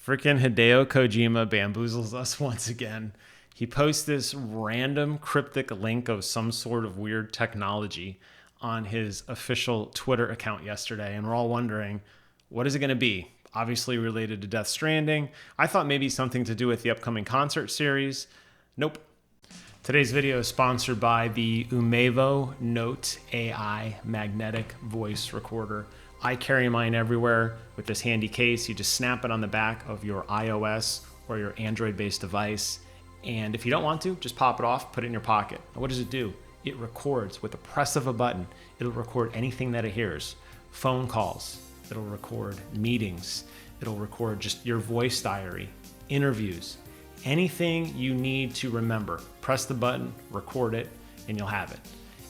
Freaking Hideo Kojima bamboozles us once again. He posts this random cryptic link of some sort of weird technology on his official Twitter account yesterday, and we're all wondering, what is it going to be? Obviously related to Death Stranding. I thought maybe something to do with the upcoming concert series. Nope. Today's video is sponsored by the Umevo Note AI magnetic voice recorder. I carry mine everywhere with this handy case. You just snap it on the back of your iOS or your Android-based device. And if you don't want to, just pop it off, put it in your pocket. And what does it do? It records with the press of a button. It'll record anything that it hears. Phone calls. It'll record meetings. It'll record just your voice diary, interviews, anything you need to remember. Press the button, record it, and you'll have it.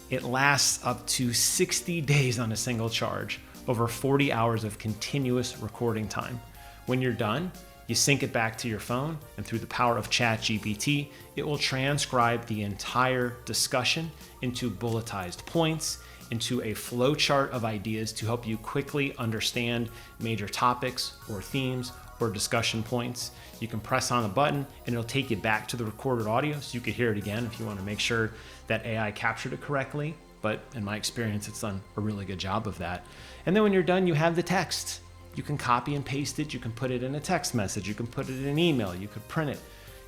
It lasts up to 60 days on a single charge, over 40 hours of continuous recording time. When you're done, you sync it back to your phone, and through the power of ChatGPT, it will transcribe the entire discussion into bulletized points, into a flowchart of ideas to help you quickly understand major topics or themes or discussion points. You can press on the button and it'll take you back to the recorded audio so you could hear it again if you want to make sure that AI captured it correctly. But in my experience, it's done a really good job of that. And then when you're done, you have the text. You can copy and paste it. You can put it in a text message. You can put it in an email. You could print it.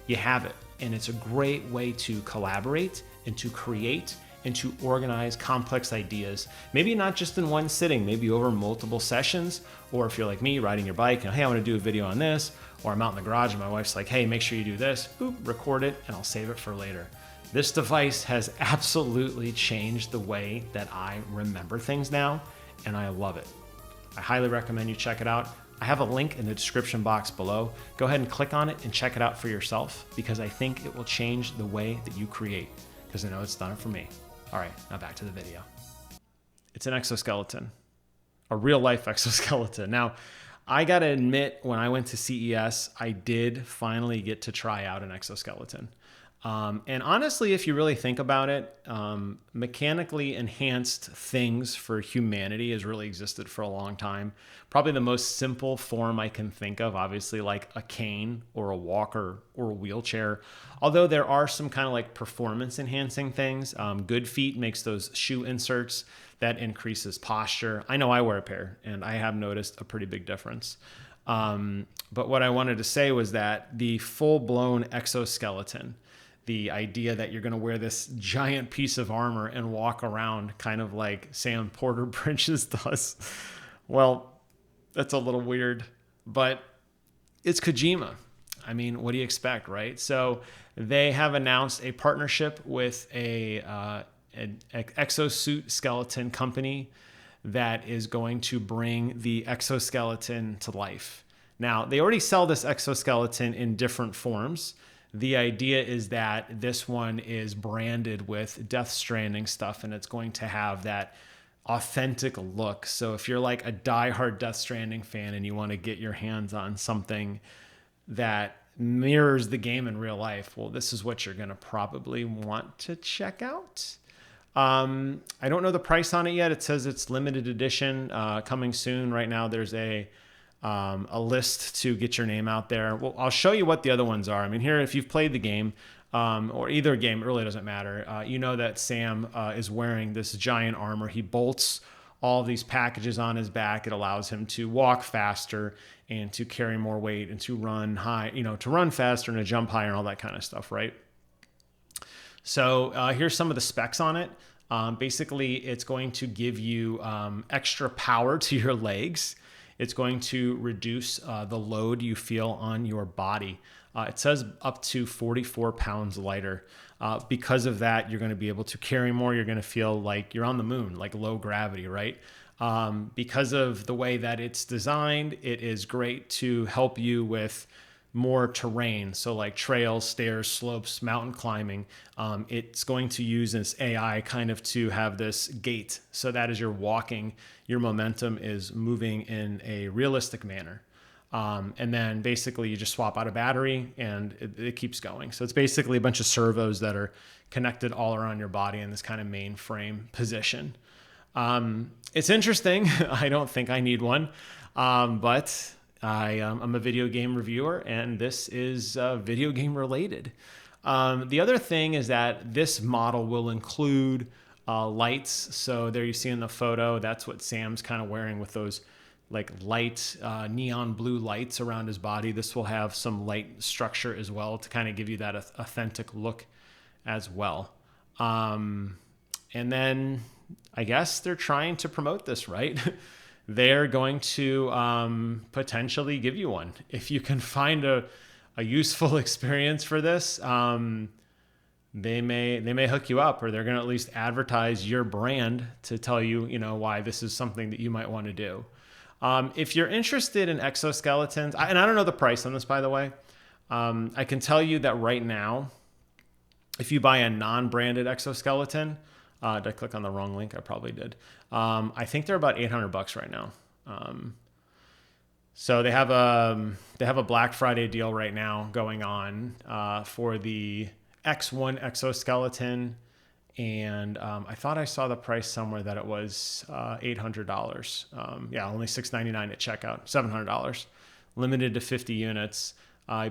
You have it. And it's a great way to collaborate and to create and to organize complex ideas. Maybe not just in one sitting, maybe over multiple sessions. Or if you're like me, riding your bike and, hey, I want to do a video on this. Or I'm out in the garage and my wife's like, hey, make sure you do this. Boop, record it and I'll save it for later. This device has absolutely changed the way that I remember things now, and I love it. I highly recommend you check it out. I have a link in the description box below. Go ahead and click on it and check it out for yourself, because I think it will change the way that you create, because I know it's done it for me. All right, now back to the video. It's an exoskeleton, a real life exoskeleton. Now, I gotta admit, when I went to CES, I did finally get to try out an exoskeleton. And honestly, if you really think about it, mechanically enhanced things for humanity has really existed for a long time. Probably the most simple form I can think of, obviously, like a cane or a walker or a wheelchair. Although there are some kind of like performance enhancing things. Good Feet makes those shoe inserts that increases posture. I know I wear a pair and I have noticed a pretty big difference. But what I wanted to say was that the full-blown exoskeleton, the idea that you're going to wear this giant piece of armor and walk around kind of like Sam Porter Bridges does. Well, that's a little weird, but it's Kojima. I mean, what do you expect, right? So they have announced a partnership with an exosuit skeleton company that is going to bring the exoskeleton to life. Now, they already sell this exoskeleton in different forms. The idea is that this one is branded with Death Stranding stuff, and it's going to have that authentic look. So if you're like a diehard Death Stranding fan and you want to get your hands on something that mirrors the game in real life, well, this is what you're going to probably want to check out. I don't know the price on it yet. It says it's limited edition, coming soon. Right now there's a list to get your name out there. Well, I'll show you what the other ones are. I mean, here, if you've played the game, or either game, it really doesn't matter. You know that Sam is wearing this giant armor. He bolts all these packages on his back. It allows him to walk faster and to carry more weight and to run high, to run faster and to jump higher and all that kind of stuff, right? So here's some of the specs on it. Basically, it's going to give you extra power to your legs. It's going to reduce the load you feel on your body. It says up to 44 pounds lighter. Because of that, you're going to be able to carry more. You're going to feel like you're on the moon, like low gravity, right? Because of the way that it's designed, it is great to help you with more terrain. So like trails, stairs, slopes, mountain climbing. It's going to use this AI kind of to have this gait, so that as you're walking, your momentum is moving in a realistic manner. And then basically you just swap out a battery and it keeps going. So it's basically a bunch of servos that are connected all around your body in this kind of mainframe position. It's interesting. I don't think I need one, but I'm a video game reviewer, and this is video game related. The other thing is that this model will include lights. So there you see in the photo, that's what Sam's kind of wearing with those like light neon blue lights around his body. This will have some light structure as well to kind of give you that authentic look as well. And then I guess they're trying to promote this, right? They're going to potentially give you one. If you can find a useful experience for this, they may hook you up, or they're going to at least advertise your brand to tell you, why this is something that you might want to do. If you're interested in exoskeletons, and I don't know the price on this, by the way, I can tell you that right now, if you buy a non-branded exoskeleton, did I click on the wrong link? I probably did. I think they're about $800 right now. So they have a Black Friday deal right now going on for the X1 exoskeleton, and I thought I saw the price somewhere that it was $800. Only $699 at checkout, $700, limited to 50 units.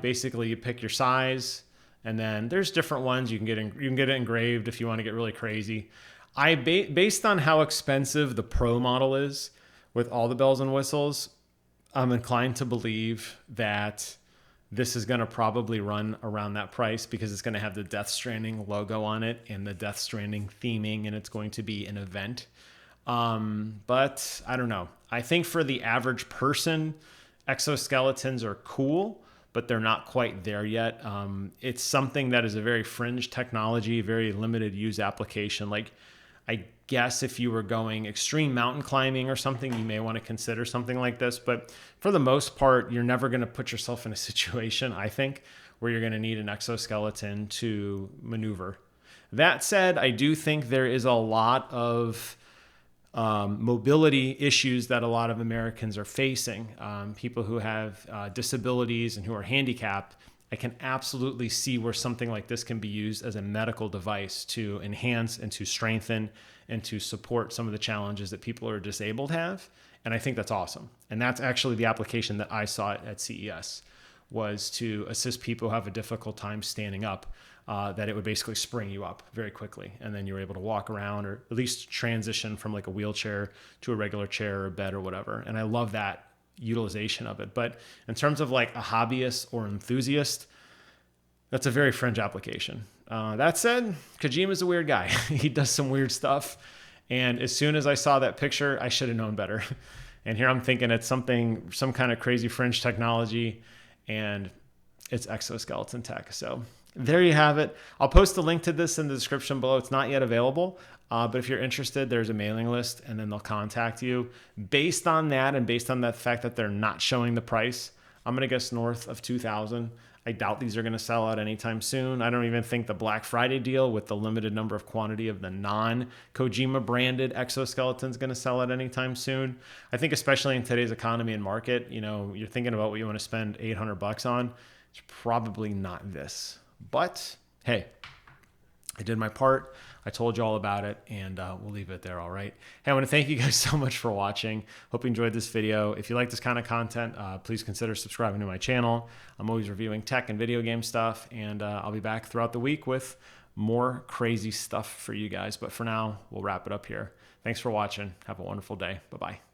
Basically, you pick your size. And then there's different ones you can get. You can get it engraved if you want to get really crazy. Based on how expensive the Pro model is, with all the bells and whistles, I'm inclined to believe that this is going to probably run around that price, because it's going to have the Death Stranding logo on it and the Death Stranding theming, and it's going to be an event. But I don't know. I think for the average person, exoskeletons are cool, but they're not quite there yet. It's something that is a very fringe technology, very limited use application. Like, I guess if you were going extreme mountain climbing or something, you may want to consider something like this. But for the most part, you're never going to put yourself in a situation, I think, where you're going to need an exoskeleton to maneuver. That said, I do think there is a lot of mobility issues that a lot of Americans are facing. People who have disabilities and who are handicapped. I can absolutely see where something like this can be used as a medical device to enhance and to strengthen and to support some of the challenges that people who are disabled have. And I think that's awesome. And that's actually the application that I saw at CES, was to assist people who have a difficult time standing up. That it would basically spring you up very quickly, and then you're able to walk around, or at least transition from like a wheelchair to a regular chair or a bed or whatever. And I love that utilization of it. But in terms of like a hobbyist or enthusiast, that's a very fringe application. That said, Kojima's a weird guy. He does some weird stuff. And as soon as I saw that picture, I should have known better. And here I'm thinking it's some kind of crazy fringe technology, and it's exoskeleton tech. So there you have it. I'll post a link to this in the description below. It's not yet available, but if you're interested, there's a mailing list, and then they'll contact you. Based on that, and based on the fact that they're not showing the price, I'm going to guess north of $2,000. I doubt these are going to sell out anytime soon. I don't even think the Black Friday deal with the limited number of quantity of the non-Kojima branded exoskeleton is going to sell out anytime soon. I think especially in today's economy and market, you're thinking about what you want to spend $800 on. It's probably not this. But hey, I did my part. I told you all about it, and we'll leave it there. All right. Hey, I want to thank you guys so much for watching. Hope you enjoyed this video. If you like this kind of content, please consider subscribing to my channel. I'm always reviewing tech and video game stuff, and I'll be back throughout the week with more crazy stuff for you guys. But for now, we'll wrap it up here. Thanks for watching. Have a wonderful day. Bye-bye.